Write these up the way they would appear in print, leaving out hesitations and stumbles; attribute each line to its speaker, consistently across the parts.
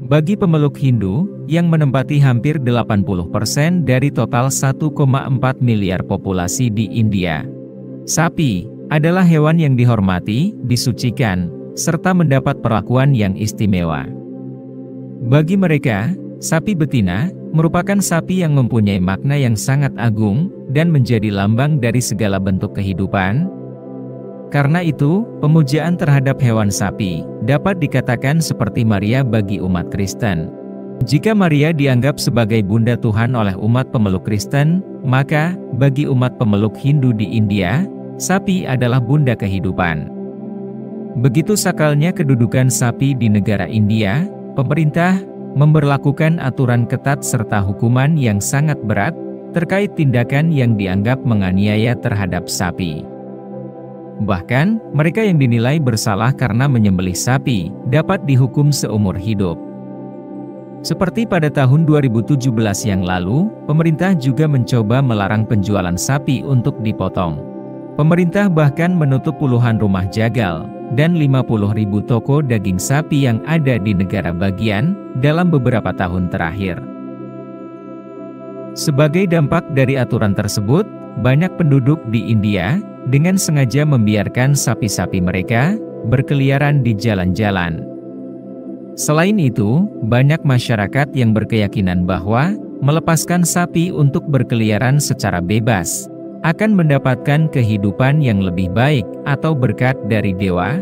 Speaker 1: Bagi pemeluk Hindu, yang menempati hampir 80% dari total 1,4 miliar populasi di India, sapi adalah hewan yang dihormati, disucikan, serta mendapat perlakuan yang istimewa. Bagi mereka, sapi betina merupakan sapi yang mempunyai makna yang sangat agung dan menjadi lambang dari segala bentuk kehidupan. Karena itu, pemujaan terhadap hewan sapi dapat dikatakan seperti Maria bagi umat Kristen. Jika Maria dianggap sebagai Bunda Tuhan oleh umat pemeluk Kristen, maka bagi umat pemeluk Hindu di India, sapi adalah bunda kehidupan. Begitu sakralnya kedudukan sapi di negara India, pemerintah memberlakukan aturan ketat serta hukuman yang sangat berat terkait tindakan yang dianggap menganiaya terhadap sapi. Bahkan, mereka yang dinilai bersalah karena menyembelih sapi dapat dihukum seumur hidup. Seperti pada tahun 2017 yang lalu, pemerintah juga mencoba melarang penjualan sapi untuk dipotong. Pemerintah bahkan menutup puluhan rumah jagal dan 50.000 toko daging sapi yang ada di negara bagian dalam beberapa tahun terakhir. Sebagai dampak dari aturan tersebut, banyak penduduk di India dengan sengaja membiarkan sapi-sapi mereka berkeliaran di jalan-jalan. Selain itu, banyak masyarakat yang berkeyakinan bahwa melepaskan sapi untuk berkeliaran secara bebas akan mendapatkan kehidupan yang lebih baik atau berkat dari dewa.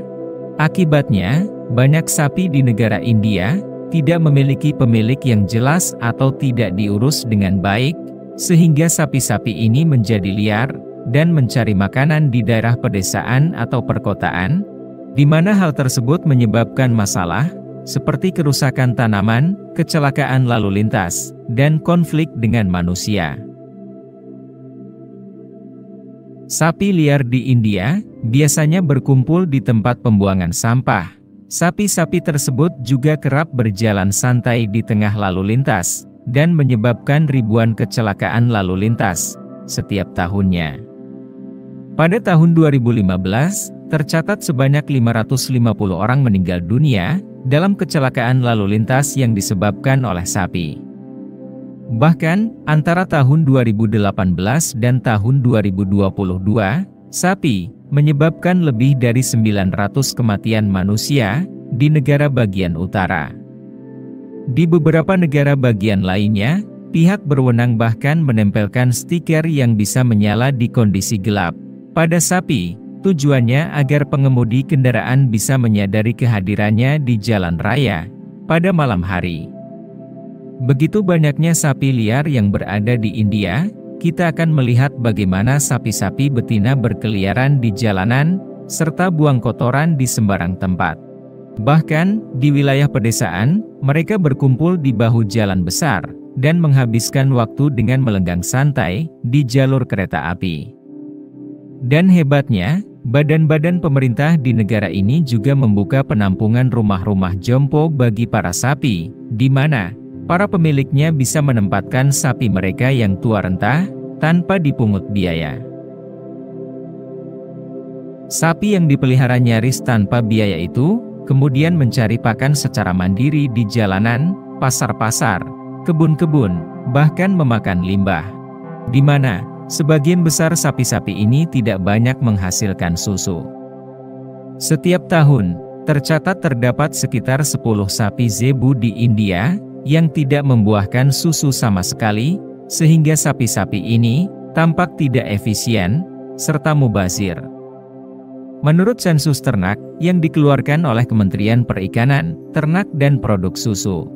Speaker 1: Akibatnya, banyak sapi di negara India tidak memiliki pemilik yang jelas atau tidak diurus dengan baik, sehingga sapi-sapi ini menjadi liar dan mencari makanan di daerah pedesaan atau perkotaan, di mana hal tersebut menyebabkan masalah seperti kerusakan tanaman, kecelakaan lalu lintas, dan konflik dengan manusia. Sapi liar di India biasanya berkumpul di tempat pembuangan sampah. Sapi-sapi tersebut juga kerap berjalan santai di tengah lalu lintas dan menyebabkan ribuan kecelakaan lalu lintas setiap tahunnya. Pada tahun 2015, tercatat sebanyak 550 orang meninggal dunia dalam kecelakaan lalu lintas yang disebabkan oleh sapi. Bahkan, antara tahun 2018 dan tahun 2022, sapi menyebabkan lebih dari 900 kematian manusia di negara bagian utara. Di beberapa negara bagian lainnya, pihak berwenang bahkan menempelkan stiker yang bisa menyala di kondisi gelap pada sapi, tujuannya agar pengemudi kendaraan bisa menyadari kehadirannya di jalan raya pada malam hari. Begitu banyaknya sapi liar yang berada di India, kita akan melihat bagaimana sapi-sapi betina berkeliaran di jalanan, serta buang kotoran di sembarang tempat. Bahkan, di wilayah pedesaan, mereka berkumpul di bahu jalan besar, dan menghabiskan waktu dengan melenggang santai di jalur kereta api. Dan hebatnya, badan-badan pemerintah di negara ini juga membuka penampungan rumah-rumah jompo bagi para sapi, di mana para pemiliknya bisa menempatkan sapi mereka yang tua renta tanpa dipungut biaya. Sapi yang dipelihara nyaris tanpa biaya itu kemudian mencari pakan secara mandiri di jalanan, pasar-pasar, kebun-kebun, bahkan memakan limbah, di mana sebagian besar sapi-sapi ini tidak banyak menghasilkan susu. Setiap tahun, tercatat terdapat sekitar 10 sapi zebu di India yang tidak membuahkan susu sama sekali, sehingga sapi-sapi ini tampak tidak efisien, serta mubazir. Menurut sensus ternak yang dikeluarkan oleh Kementerian Perikanan, Ternak dan Produk Susu,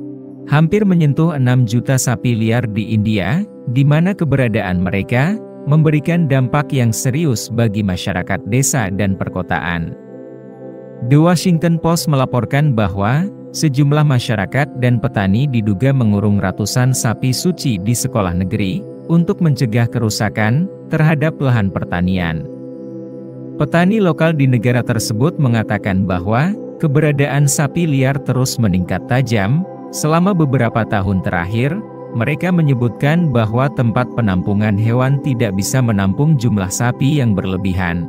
Speaker 1: hampir menyentuh 6 juta sapi liar di India, di mana keberadaan mereka memberikan dampak yang serius bagi masyarakat desa dan perkotaan. The Washington Post melaporkan bahwa sejumlah masyarakat dan petani diduga mengurung ratusan sapi suci di sekolah negeri untuk mencegah kerusakan terhadap lahan pertanian. Petani lokal di negara tersebut mengatakan bahwa keberadaan sapi liar terus meningkat tajam selama beberapa tahun terakhir. Mereka menyebutkan bahwa tempat penampungan hewan tidak bisa menampung jumlah sapi yang berlebihan,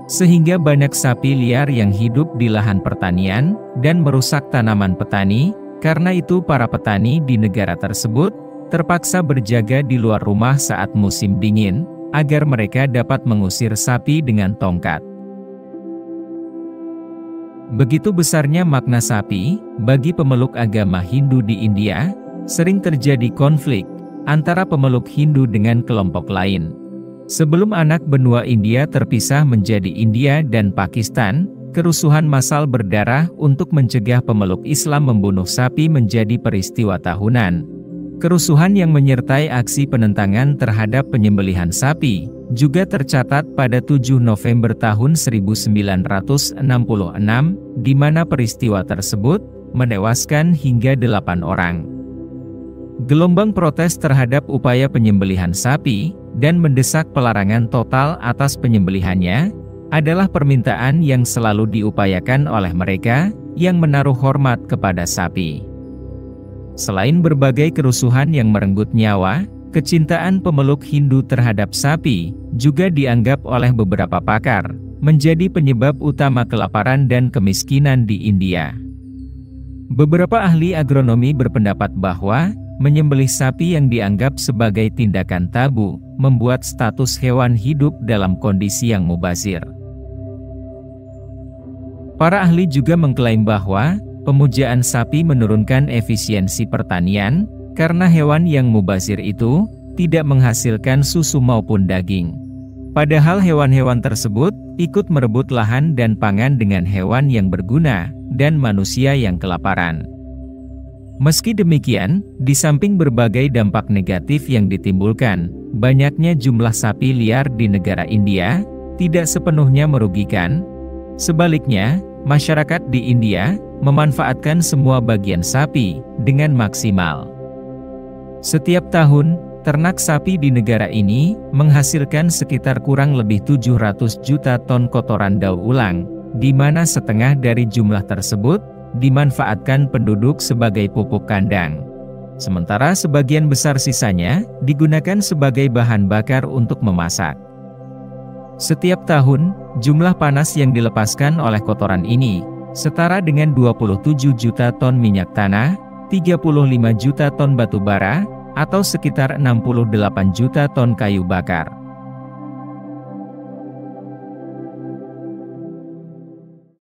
Speaker 1: sehingga banyak sapi liar yang hidup di lahan pertanian dan merusak tanaman petani, Karena itu para petani di negara tersebut terpaksa berjaga di luar rumah saat musim dingin, agar mereka dapat mengusir sapi dengan tongkat. Begitu besarnya makna sapi, bagi pemeluk agama Hindu di India, sering terjadi konflik antara pemeluk Hindu dengan kelompok lain. Sebelum anak benua India terpisah menjadi India dan Pakistan, kerusuhan massal berdarah untuk mencegah pemeluk Islam membunuh sapi menjadi peristiwa tahunan. Kerusuhan yang menyertai aksi penentangan terhadap penyembelihan sapi juga tercatat pada 7 November tahun 1966, di mana peristiwa tersebut menewaskan hingga 8 orang. Gelombang protes terhadap upaya penyembelihan sapi dan mendesak pelarangan total atas penyembelihannya adalah permintaan yang selalu diupayakan oleh mereka yang menaruh hormat kepada sapi. Selain berbagai kerusuhan yang merenggut nyawa, kecintaan pemeluk Hindu terhadap sapi juga dianggap oleh beberapa pakar menjadi penyebab utama kelaparan dan kemiskinan di India. Beberapa ahli agronomi berpendapat bahwa menyembelih sapi yang dianggap sebagai tindakan tabu membuat status hewan hidup dalam kondisi yang mubazir. Para ahli juga mengklaim bahwa pemujaan sapi menurunkan efisiensi pertanian karena hewan yang mubazir itu tidak menghasilkan susu maupun daging. Padahal hewan-hewan tersebut ikut merebut lahan dan pangan dengan hewan yang berguna dan manusia yang kelaparan. Meski demikian, di samping berbagai dampak negatif yang ditimbulkan, banyaknya jumlah sapi liar di negara India tidak sepenuhnya merugikan. Sebaliknya, masyarakat di India memanfaatkan semua bagian sapi dengan maksimal. Setiap tahun, ternak sapi di negara ini menghasilkan sekitar kurang lebih 700 juta ton kotoran daur ulang, di mana setengah dari jumlah tersebut dimanfaatkan penduduk sebagai pupuk kandang. Sementara sebagian besar sisanya digunakan sebagai bahan bakar untuk memasak. Setiap tahun, jumlah panas yang dilepaskan oleh kotoran ini setara dengan 27 juta ton minyak tanah, 35 juta ton batu bara, atau sekitar 68 juta ton kayu bakar.